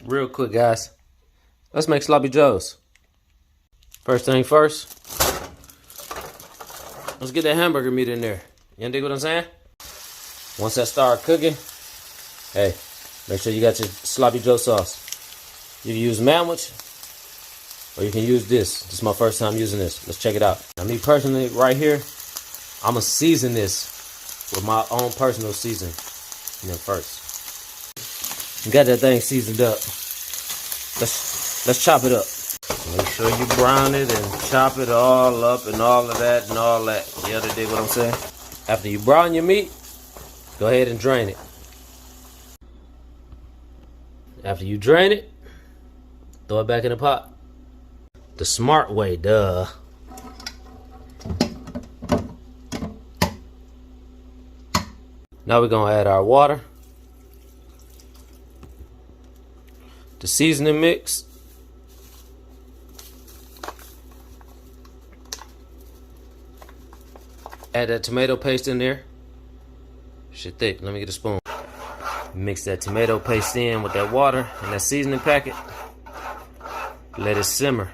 Real quick, guys. Let's make sloppy joes. First thing first, let's get that hamburger meat in there. You dig what I'm saying? Once that start cooking, hey, make sure you got your sloppy joe sauce. You can use manwich, or you can use this. This is my first time using this. Let's check it out. Now, me personally, right here, I'm going to season this with my own personal seasoning first. You got that thing seasoned up. Let's chop it up. Make sure you brown it and chop it all up and all of that and all that. You dig what I'm saying? After you brown your meat, go ahead and drain it. After you drain it, throw it back in the pot. The smart way, duh. Now we're gonna add our water, the seasoning mix, add that tomato paste in there. Shit thick, let me get a spoon. Mix that tomato paste in with that water and that seasoning packet. Let it simmer.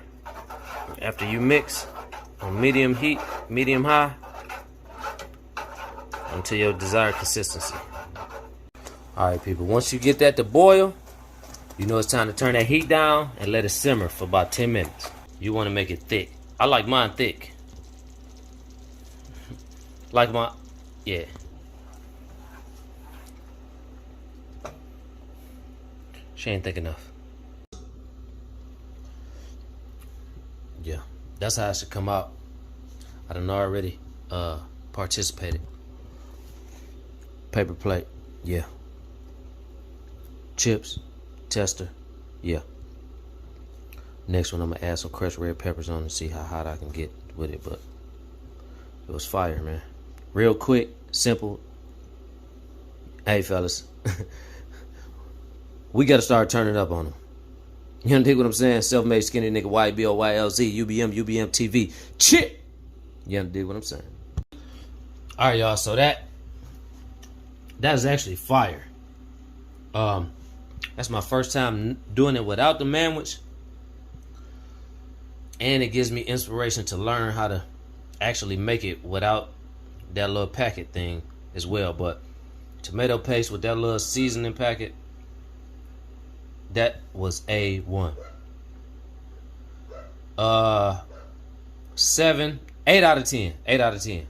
After you mix on medium heat, medium high, until your desired consistency. Alright people, once you get that to boil, you know it's time to turn that heat down and let it simmer for about 10 minutes. You want to make it thick. I like mine thick. Yeah. She ain't thick enough. Yeah, that's how it should come out. I done already participated. Paper plate, yeah. Chips, tester, yeah. Next one, I'm gonna add some crushed red peppers on and see how hot I can get with it, but it was fire, man. Real quick, simple. Hey, fellas, we gotta start turning up on them. You understand what I'm saying? Self-made skinny nigga, YBOYLZ, UBM TV, chip. You understand what I'm saying? All right, y'all. So that is actually fire. That's my first time doing it without the manwich, and it gives me inspiration to learn how to actually make it without that little packet thing as well. But tomato paste with that little seasoning packet, that was A1. 8 out of 10. 8 out of 10.